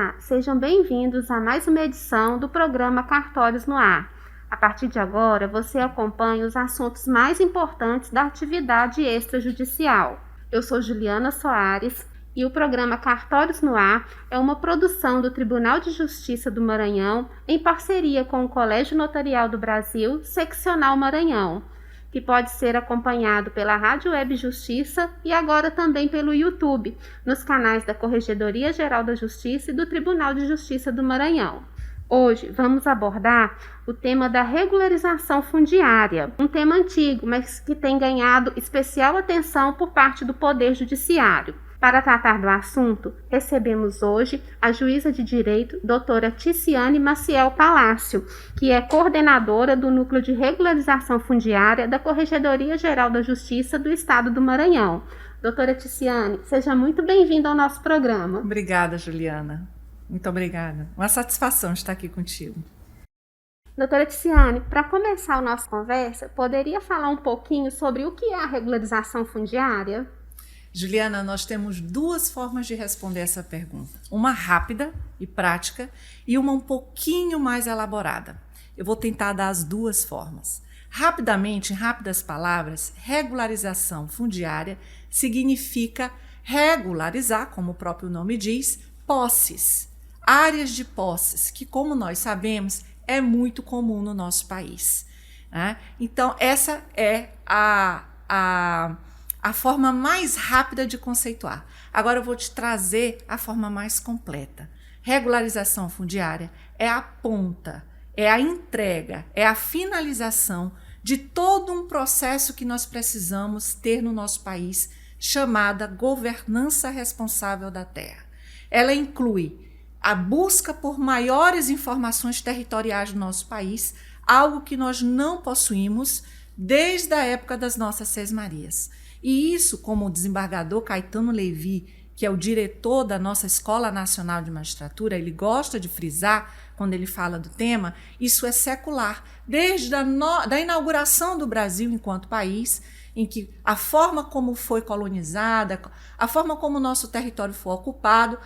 Olá, sejam bem-vindos a mais uma edição do programa Cartórios no Ar. A partir de agora, você acompanha os assuntos mais importantes da atividade extrajudicial. Eu sou Juliana Soares e o programa Cartórios no Ar é uma produção do Tribunal de Justiça do Maranhão em parceria com o Colégio Notarial do Brasil, Seccional Maranhão, que pode ser acompanhado pela Rádio Web Justiça e agora também pelo YouTube, nos canais da Corregedoria Geral da Justiça e do Tribunal de Justiça do Maranhão. Hoje vamos abordar o tema da regularização fundiária, um tema antigo, mas que tem ganhado especial atenção por parte do Poder Judiciário. Para tratar do assunto, recebemos hoje a juíza de direito, doutora Ticiane Maciel Palácio, que é coordenadora do Núcleo de Regularização Fundiária da Corregedoria Geral da Justiça do Estado do Maranhão. Doutora Ticiane, seja muito bem-vinda ao nosso programa. Obrigada, Juliana. Muito obrigada. Uma satisfação estar aqui contigo. Doutora Ticiane, para começar a nossa conversa, poderia falar um pouquinho sobre o que é a regularização fundiária? Juliana, nós temos duas formas de responder essa pergunta. Uma rápida e prática e uma um pouquinho mais elaborada. Eu vou tentar dar as duas formas. Rapidamente, em rápidas palavras, regularização fundiária significa regularizar, como o próprio nome diz, posses, áreas de posses, que, como nós sabemos, é muito comum no nosso país. Né? Então, essa é a forma mais rápida de conceituar. Agora eu vou te trazer a forma mais completa. Regularização fundiária é a ponta, é a entrega, é a finalização de todo um processo que nós precisamos ter no nosso país, chamada governança responsável da terra. Ela inclui a busca por maiores informações territoriais do nosso país, algo que nós não possuímos desde a época das nossas Sesmarias. E isso, como o desembargador Caetano Levi, que é o diretor da nossa Escola Nacional de Magistratura, ele gosta de frisar, quando ele fala do tema, isso é secular. Desde a inauguração do Brasil enquanto país, em que a forma como foi colonizada, a forma como o nosso território foi ocupado,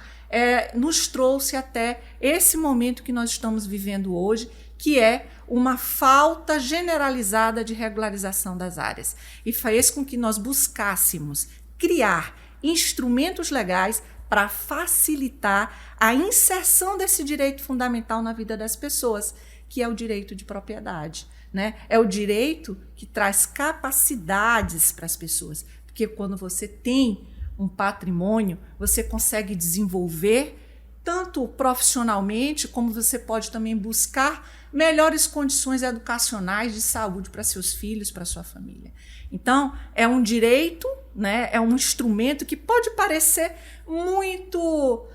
nos trouxe até esse momento que nós estamos vivendo hoje, que é uma falta generalizada de regularização das áreas. E fez com que nós buscássemos criar instrumentos legais para facilitar a inserção desse direito fundamental na vida das pessoas, que é o direito de propriedade. Né? É o direito que traz capacidades para as pessoas, porque quando você tem um patrimônio, você consegue desenvolver tanto profissionalmente, como você pode também buscar melhores condições educacionais de saúde para seus filhos, para sua família. Então, é um direito, né? É um instrumento que pode parecer muito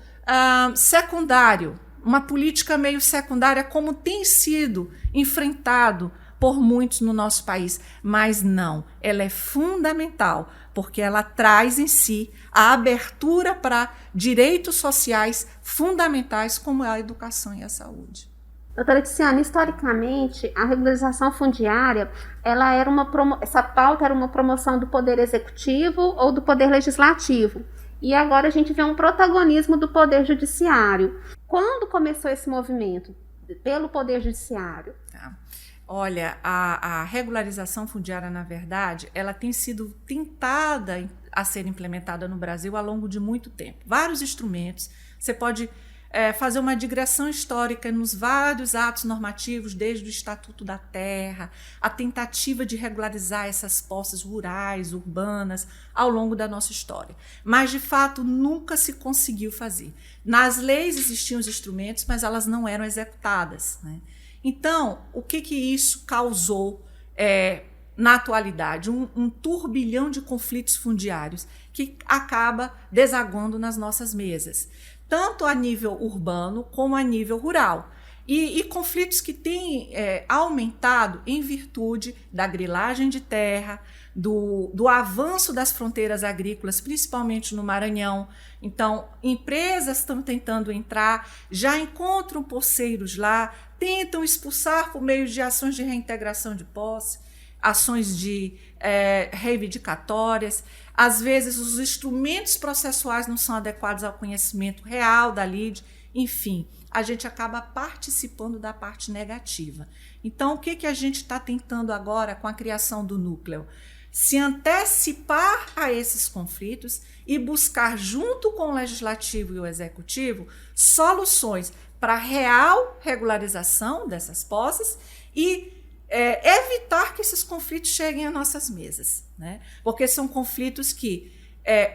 secundário, uma política meio secundária, como tem sido enfrentado por muitos no nosso país, mas não, ela é fundamental, porque ela traz em si a abertura para direitos sociais fundamentais, como a educação e a saúde. Doutora Ticiane, historicamente, a regularização fundiária, essa pauta era uma promoção do Poder Executivo ou do Poder Legislativo. E agora a gente vê um protagonismo do Poder Judiciário. Quando começou esse movimento pelo Poder Judiciário? Olha, a regularização fundiária, na verdade, ela tem sido tentada a ser implementada no Brasil ao longo de muito tempo. Vários instrumentos, você pode fazer uma digressão histórica nos vários atos normativos, desde o Estatuto da Terra, a tentativa de regularizar essas posses rurais, urbanas, ao longo da nossa história. Mas, de fato, nunca se conseguiu fazer. Nas leis existiam os instrumentos, mas elas não eram executadas, né? Então, o que isso causou na atualidade? Um turbilhão de conflitos fundiários que acaba desaguando nas nossas mesas, tanto a nível urbano como a nível rural. E conflitos que têm aumentado em virtude da grilagem de terra, do avanço das fronteiras agrícolas, principalmente no Maranhão. Então, empresas estão tentando entrar, já encontram poceiros lá, tentam expulsar por meio de ações de reintegração de posse, ações de reivindicatórias. Às vezes, os instrumentos processuais não são adequados ao conhecimento real da lide enfim, a gente acaba participando da parte negativa. Então, o que a gente está tentando agora com a criação do núcleo? Se antecipar a esses conflitos e buscar, junto com o legislativo e o executivo, soluções para a real regularização dessas posses e evitar que esses conflitos cheguem às nossas mesas, né? Porque são conflitos que,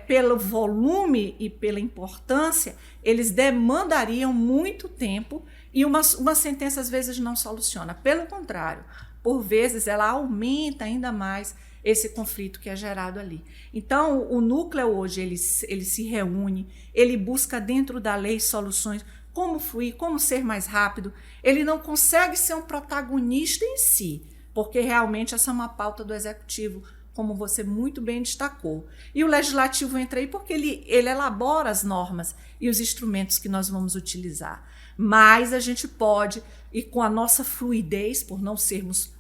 pelo volume e pela importância, eles demandariam muito tempo e uma sentença às vezes não soluciona. Pelo contrário, por vezes ela aumenta ainda mais esse conflito que é gerado ali. Então, o núcleo hoje ele se reúne, ele busca dentro da lei soluções, como fluir, como ser mais rápido. Ele não consegue ser um protagonista em si, porque realmente essa é uma pauta do executivo, como você muito bem destacou. E o legislativo entra aí porque ele elabora as normas e os instrumentos que nós vamos utilizar. Mas a gente pode, e com a nossa fluidez, por não sermos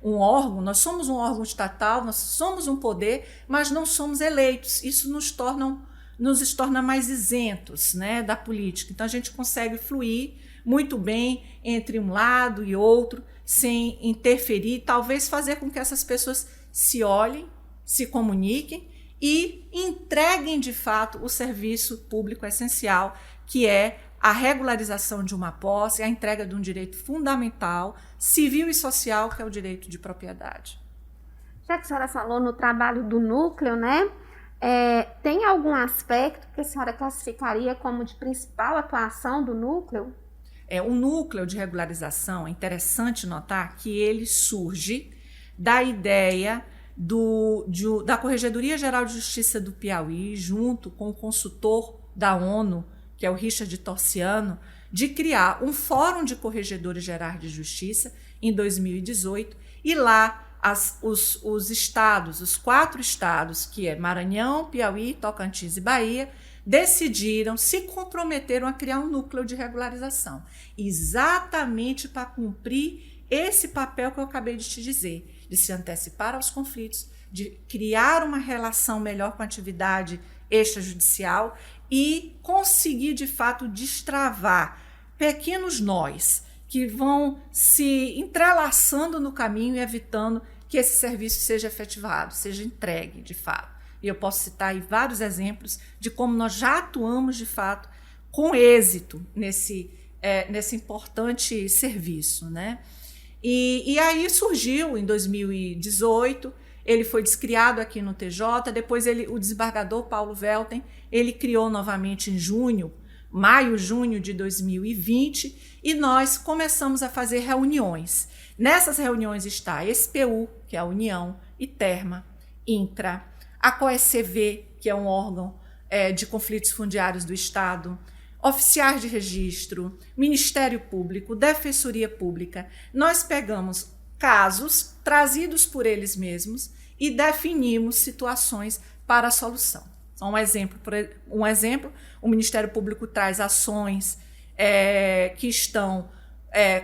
um órgão, nós somos um órgão estatal, nós somos um poder, mas não somos eleitos. Isso nos torna mais isentos, né, da política. Então a gente consegue fluir muito bem entre um lado e outro, sem interferir, talvez fazer com que essas pessoas se olhem, se comuniquem e entreguem de fato o serviço público essencial, que é a regularização de uma posse, a entrega de um direito fundamental, civil e social, que é o direito de propriedade. Já que a senhora falou no trabalho do núcleo, né? Tem algum aspecto que a senhora classificaria como de principal atuação do núcleo? O núcleo de regularização, é interessante notar que ele surge da ideia da Corregedoria Geral de Justiça do Piauí, junto com o consultor da ONU, que é o Richard Torciano, de criar um Fórum de Corregedores Gerais de Justiça em 2018, e lá os estados, os 4 estados, que é Maranhão, Piauí, Tocantins e Bahia, se comprometeram a criar um núcleo de regularização, exatamente para cumprir esse papel que eu acabei de te dizer, de se antecipar aos conflitos, de criar uma relação melhor com a atividade extrajudicial e conseguir, de fato, destravar pequenos nós que vão se entrelaçando no caminho e evitando que esse serviço seja efetivado, seja entregue, de fato. E eu posso citar aí vários exemplos de como nós já atuamos, de fato, com êxito nesse importante serviço, né? E aí surgiu, em 2018, ele foi descriado aqui no TJ, depois o desembargador Paulo Velten, ele criou novamente em maio, junho de 2020, e nós começamos a fazer reuniões. Nessas reuniões está a SPU, que é a União, ITERMA, INCRA, a COECV, que é um órgão de conflitos fundiários do Estado, oficiais de registro, Ministério Público, Defensoria Pública. Nós pegamos casos trazidos por eles mesmos e definimos situações para a solução. Então, um exemplo, o Ministério Público traz ações que estão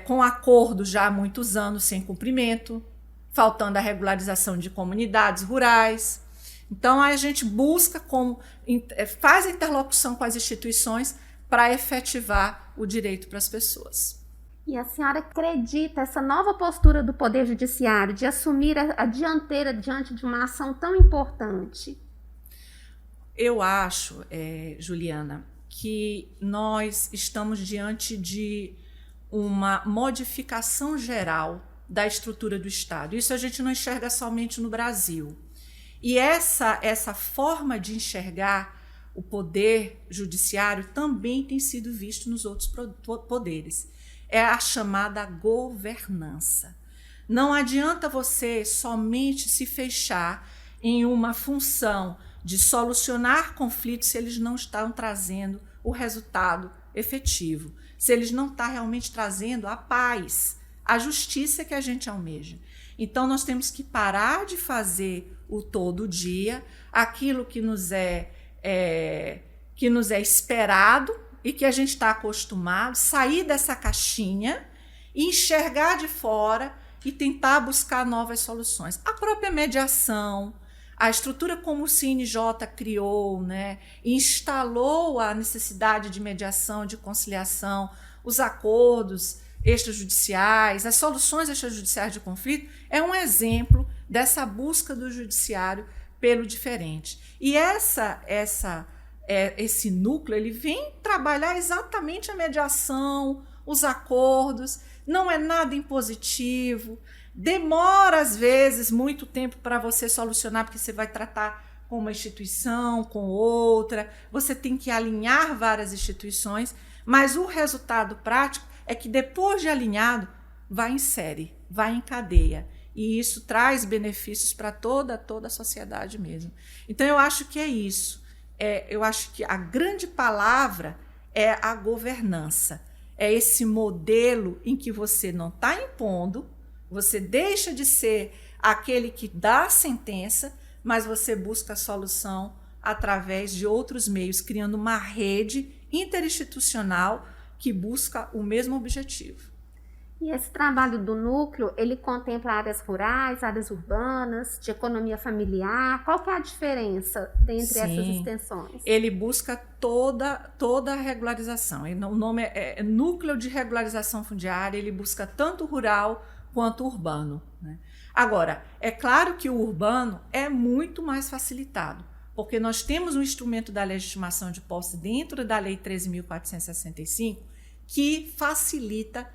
com acordos já há muitos anos sem cumprimento, faltando a regularização de comunidades rurais. Então, a gente busca faz a interlocução com as instituições para efetivar o direito para as pessoas. E a senhora acredita essa nova postura do Poder Judiciário de assumir a dianteira diante de uma ação tão importante? Eu acho, Juliana, que nós estamos diante de uma modificação geral da estrutura do Estado. Isso a gente não enxerga somente no Brasil. E essa forma de enxergar o poder judiciário também tem sido visto nos outros poderes. É a chamada governança. Não adianta você somente se fechar em uma função de solucionar conflitos se eles não estão trazendo o resultado efetivo, se eles não estão realmente trazendo a paz, a justiça que a gente almeja. Então, nós temos que parar de fazer o todo dia, aquilo que nos é esperado e que a gente está acostumado, sair dessa caixinha e enxergar de fora e tentar buscar novas soluções. A própria mediação, a estrutura como o CNJ criou, né, instalou a necessidade de mediação, de conciliação, os acordos extrajudiciais, as soluções extrajudiciais de conflito, é um exemplo dessa busca do judiciário pelo diferente. E esse núcleo ele vem trabalhar exatamente a mediação, os acordos, não é nada impositivo, demora às vezes muito tempo para você solucionar, porque você vai tratar com uma instituição, com outra, você tem que alinhar várias instituições, mas o resultado prático é que depois de alinhado, vai em série, vai em cadeia. E isso traz benefícios para toda a sociedade mesmo. Então, eu acho que é isso. Eu acho que a grande palavra é a governança. É esse modelo em que você não está impondo, você deixa de ser aquele que dá a sentença, mas você busca a solução através de outros meios, criando uma rede interinstitucional que busca o mesmo objetivo. E esse trabalho do núcleo, ele contempla áreas rurais, áreas urbanas, de economia familiar. Qual que é a diferença dentre essas extensões? Ele busca toda a regularização. O nome é Núcleo de Regularização Fundiária, ele busca tanto rural quanto urbano, né? Agora, é claro que o urbano é muito mais facilitado, porque nós temos um instrumento da legitimação de posse dentro da Lei 13.465 que facilita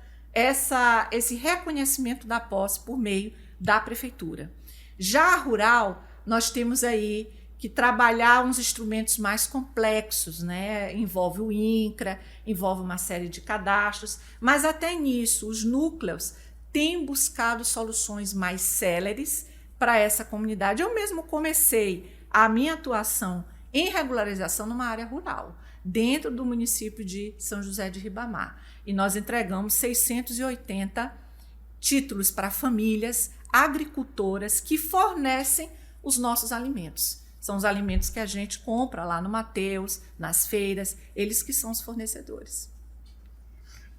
esse reconhecimento da posse por meio da prefeitura. Já a rural, nós temos aí que trabalhar uns instrumentos mais complexos, né? Envolve o INCRA, envolve uma série de cadastros, mas até nisso os núcleos têm buscado soluções mais céleres para essa comunidade. Eu mesmo comecei a minha atuação em regularização numa área rural, dentro do município de São José de Ribamar. E nós entregamos 680 títulos para famílias agricultoras que fornecem os nossos alimentos. São os alimentos que a gente compra lá no Mateus, nas feiras, eles que são os fornecedores.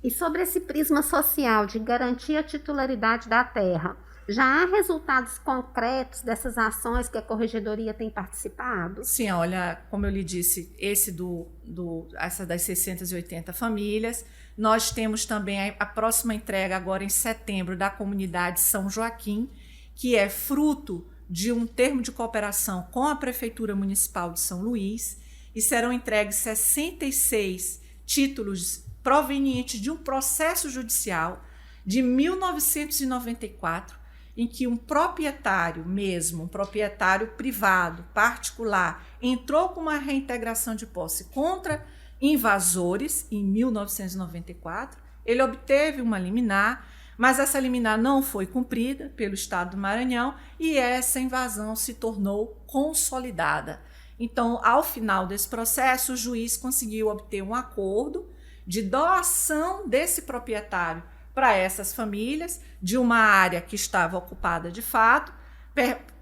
E sobre esse prisma social de garantir a titularidade da terra, já há resultados concretos dessas ações que a Corregedoria tem participado? Sim, olha, como eu lhe disse, essa das 680 famílias, nós temos também a próxima entrega agora em setembro da comunidade São Joaquim, que é fruto de um termo de cooperação com a Prefeitura Municipal de São Luís, e serão entregues 66 títulos provenientes de um processo judicial de 1994, em que um proprietário mesmo, um proprietário privado, particular, entrou com uma reintegração de posse contra invasores em 1994. Ele obteve uma liminar, mas essa liminar não foi cumprida pelo Estado do Maranhão e essa invasão se tornou consolidada. Então, ao final desse processo, o juiz conseguiu obter um acordo de doação desse proprietário para essas famílias, de uma área que estava ocupada de fato,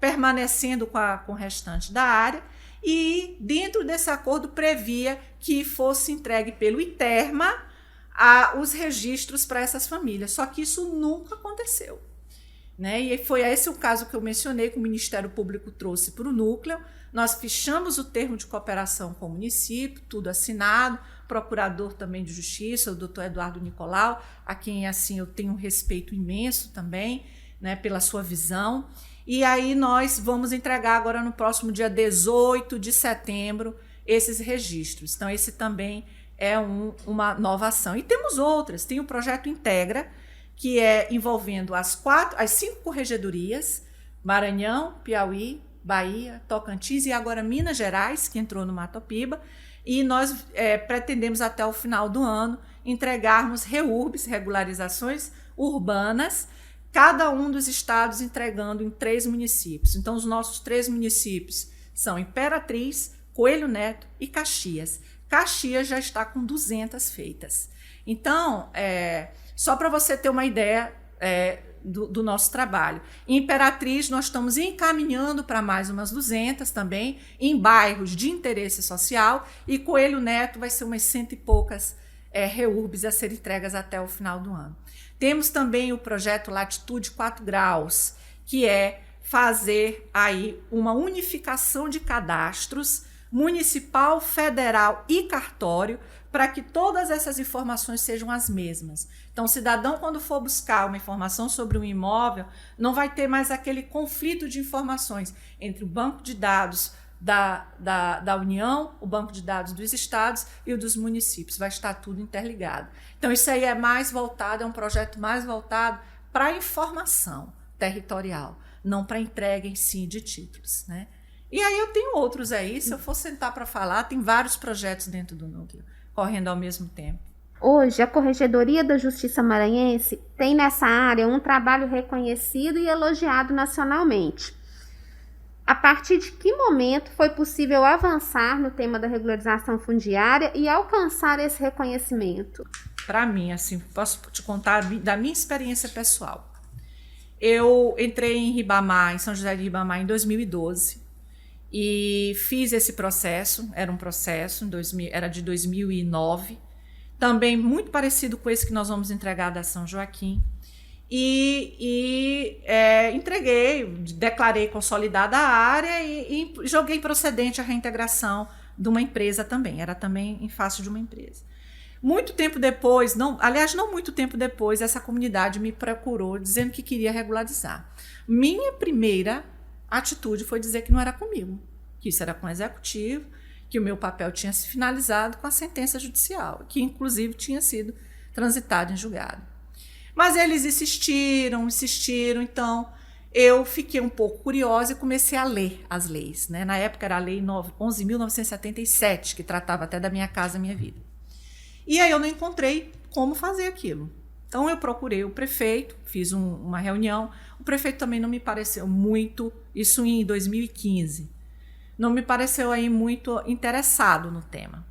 permanecendo com o restante da área, e dentro desse acordo previa que fosse entregue pelo ITERMA os registros para essas famílias, só que isso nunca aconteceu, né? E foi esse o caso que eu mencionei, que o Ministério Público trouxe para o núcleo. Nós fechamos o termo de cooperação com o município, tudo assinado, procurador também de justiça, o doutor Eduardo Nicolau, a quem assim eu tenho um respeito imenso também, né, pela sua visão. E aí nós vamos entregar agora no próximo dia 18 de setembro esses registros. Então esse também é uma nova ação. E temos outras, tem o projeto Integra, que é envolvendo as 5 corregedorias, Maranhão, Piauí, Bahia, Tocantins e agora Minas Gerais, que entrou no Matopiba, e nós pretendemos até o final do ano entregarmos REURBs, regularizações urbanas, cada um dos estados entregando em 3 municípios. Então, os nossos 3 municípios são Imperatriz, Coelho Neto e Caxias. Caxias já está com 200 feitas. Então, só para você ter uma ideia do nosso trabalho. Em Imperatriz, nós estamos encaminhando para mais umas 200 também, em bairros de interesse social, e Coelho Neto vai ser umas 100 e poucas REURBs a serem entregas até o final do ano. Temos também o projeto Latitude 4 Graus, que é fazer aí uma unificação de cadastros municipal, federal e cartório, para que todas essas informações sejam as mesmas. Então, o cidadão, quando for buscar uma informação sobre um imóvel, não vai ter mais aquele conflito de informações entre o banco de dados da União, o banco de dados dos estados e o dos municípios. Vai estar tudo interligado. Então, isso aí é mais voltado, é um projeto mais voltado para a informação territorial, não para a entrega em si de títulos, né? E aí eu tenho outros aí, se eu for sentar para falar, tem vários projetos dentro do núcleo, correndo ao mesmo tempo. Hoje, a Corregedoria da Justiça Maranhense tem nessa área um trabalho reconhecido e elogiado nacionalmente. A partir de que momento foi possível avançar no tema da regularização fundiária e alcançar esse reconhecimento? Para mim, assim, posso te contar da minha experiência pessoal. Eu entrei em Ribamar, em São José de Ribamar, em 2012. E fiz esse processo, era um processo, era de 2009, também muito parecido com esse que nós vamos entregar da São Joaquim. Entreguei, declarei consolidada a área e joguei procedente a reintegração de uma empresa também, era também em face de uma empresa. Muito tempo depois, não muito tempo depois, essa comunidade me procurou dizendo que queria regularizar. Minha primeira atitude foi dizer que não era comigo, que isso era com o executivo, que o meu papel tinha se finalizado com a sentença judicial, que inclusive tinha sido transitada em julgado. Mas eles insistiram, então eu fiquei um pouco curiosa e comecei a ler as leis, né? Na época era a Lei 11.977, que tratava até da minha casa, minha vida. E aí eu não encontrei como fazer aquilo. Então eu procurei o prefeito, fiz uma reunião. O prefeito também não me pareceu muito, isso em 2015, não me pareceu aí muito interessado no tema.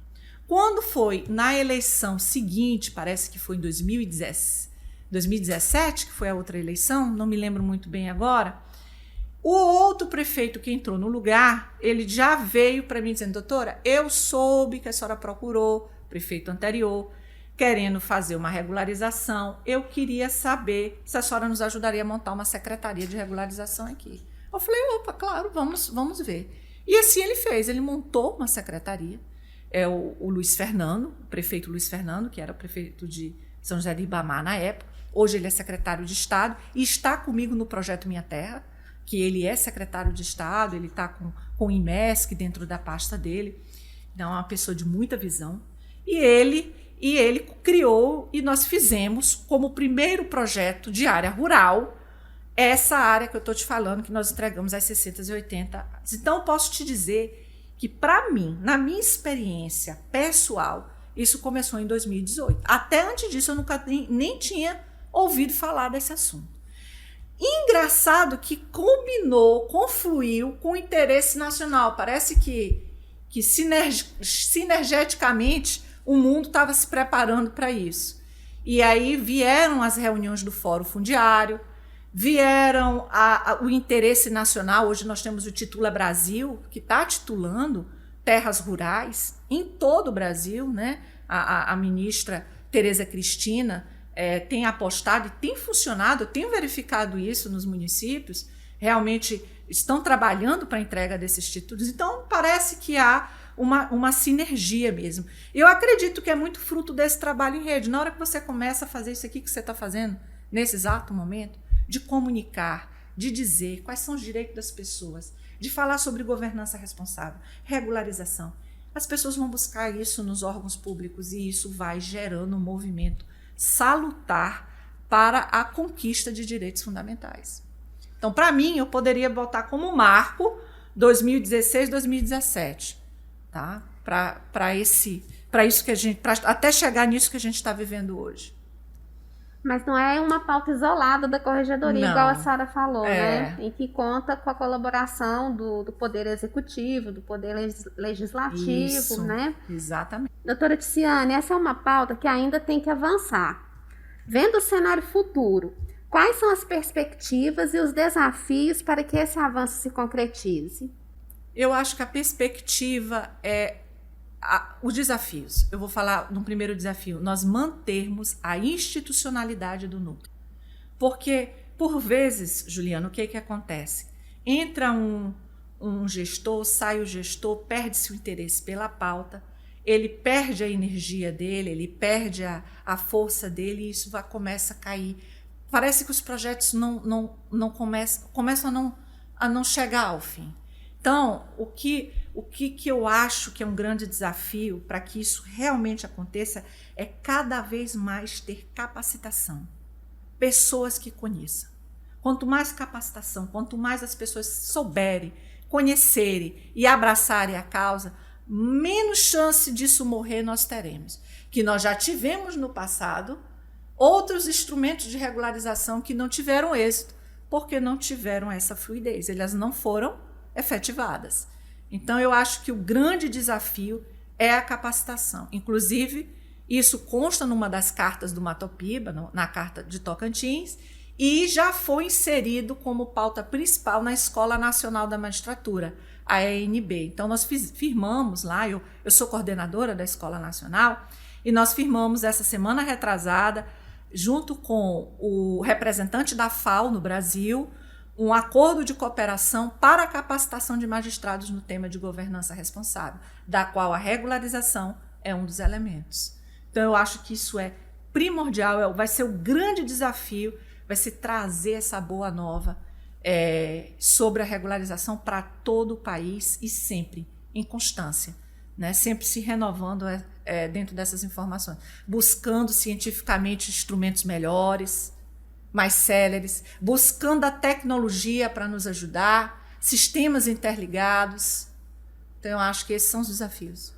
Quando foi na eleição seguinte, parece que foi em 2017, que foi a outra eleição, não me lembro muito bem agora, o outro prefeito que entrou no lugar, ele já veio para mim dizendo: doutora, eu soube que a senhora procurou o prefeito anterior, querendo fazer uma regularização, eu queria saber se a senhora nos ajudaria a montar uma secretaria de regularização aqui. Eu falei: opa, claro, vamos ver. E assim ele fez, ele montou uma secretaria, o Luiz Fernando, o prefeito Luiz Fernando, que era o prefeito de São José de Ribamar na época, hoje ele é secretário de Estado e está comigo no projeto Minha Terra, que ele é secretário de Estado, ele está com o IMESC dentro da pasta dele, então é uma pessoa de muita visão, e ele criou, e nós fizemos como primeiro projeto de área rural essa área que eu estou te falando, que nós entregamos às 680. Então, eu posso te dizer que, para mim, na minha experiência pessoal, isso começou em 2018. Até antes disso, eu nunca nem tinha ouvido falar desse assunto. Engraçado que confluiu com o interesse nacional. Parece que sinergeticamente o mundo estava se preparando para isso. E aí vieram as reuniões do Fórum Fundiário, vieram o interesse nacional. Hoje nós temos o Titula Brasil, que está titulando terras rurais em todo o Brasil, né? A ministra Tereza Cristina tem apostado e tem funcionado, eu tenho verificado isso nos municípios, realmente estão trabalhando para a entrega desses títulos. Então, parece que há uma sinergia mesmo. Eu acredito que é muito fruto desse trabalho em rede. Na hora que você começa a fazer isso aqui que você está fazendo, nesse exato momento, de comunicar, de dizer quais são os direitos das pessoas, de falar sobre governança responsável, regularização, as pessoas vão buscar isso nos órgãos públicos e isso vai gerando um movimento salutar para a conquista de direitos fundamentais. Então, para mim, eu poderia botar como marco 2016, 2017, tá? Para isso que a gente, até chegar nisso que a gente está vivendo hoje. Mas não é uma pauta isolada da Corregedoria, não, igual a senhora falou, né? Em que conta com a colaboração do Poder Executivo, do Poder Legislativo, isso, né? Exatamente. Doutora Ticiane, essa é uma pauta que ainda tem que avançar. Vendo o cenário futuro, quais são as perspectivas e os desafios para que esse avanço se concretize? Eu acho que a perspectiva é os desafios. Eu vou falar no primeiro desafio, nós mantermos a institucionalidade do núcleo. Porque, por vezes, Juliana, o que acontece? entra um gestor, sai o gestor, perde-se o interesse pela pauta, ele perde a energia dele, ele perde a força dele e isso começa a cair. Parece que os projetos não começam a não chegar ao fim. Então, o que eu acho que é um grande desafio para que isso realmente aconteça é cada vez mais ter capacitação. Pessoas que conheçam. Quanto mais capacitação, quanto mais as pessoas souberem, conhecerem e abraçarem a causa, menos chance disso morrer nós teremos. Que nós já tivemos no passado outros instrumentos de regularização que não tiveram êxito, porque não tiveram essa fluidez, elas não foram efetivadas. Então, eu acho que o grande desafio é a capacitação. Inclusive, isso consta numa das cartas do Matopiba, na carta de Tocantins, e já foi inserido como pauta principal na Escola Nacional da Magistratura, a ENB. Então, nós firmamos lá, eu sou coordenadora da Escola Nacional, e nós firmamos essa semana retrasada, junto com o representante da FAO no Brasil, um acordo de cooperação para a capacitação de magistrados no tema de governança responsável, da qual a regularização é um dos elementos. Então, eu acho que isso é primordial, vai ser o grande desafio, vai ser trazer essa boa nova sobre a regularização para todo o país e sempre em constância, né? Sempre se renovando dentro dessas informações, buscando cientificamente instrumentos melhores, mais céleres, buscando a tecnologia para nos ajudar, sistemas interligados. Então, eu acho que esses são os desafios.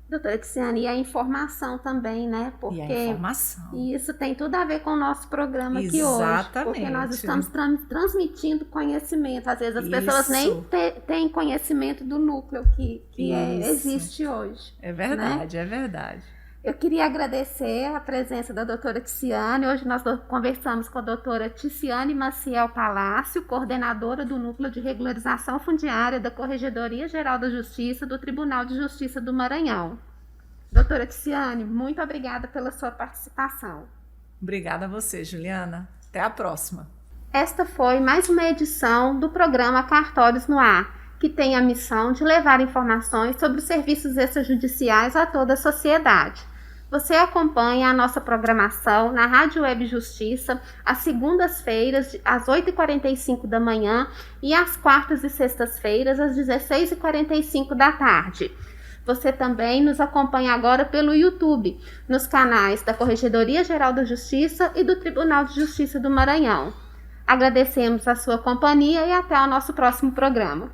Doutora Tiziane, e a informação também, né? Porque e a informação. Isso tem tudo a ver com o nosso programa aqui hoje. Exatamente. Porque nós estamos transmitindo conhecimento. Às vezes as pessoas nem têm conhecimento do núcleo que existe hoje. É verdade, né? É verdade. Eu queria agradecer a presença da doutora Tiziane. Hoje nós conversamos com a doutora Tiziane Maciel Palácio, coordenadora do Núcleo de Regularização Fundiária da Corregedoria Geral da Justiça do Tribunal de Justiça do Maranhão. Doutora Tiziane, muito obrigada pela sua participação. Obrigada a você, Juliana. Até a próxima. Esta foi mais uma edição do programa Cartórios no Ar, que tem a missão de levar informações sobre os serviços extrajudiciais a toda a sociedade. Você acompanha a nossa programação na Rádio Web Justiça às segundas-feiras, às 8h45 da manhã e às quartas e sextas-feiras, às 16h45 da tarde. Você também nos acompanha agora pelo YouTube, nos canais da Corregedoria Geral da Justiça e do Tribunal de Justiça do Maranhão. Agradecemos a sua companhia e até o nosso próximo programa.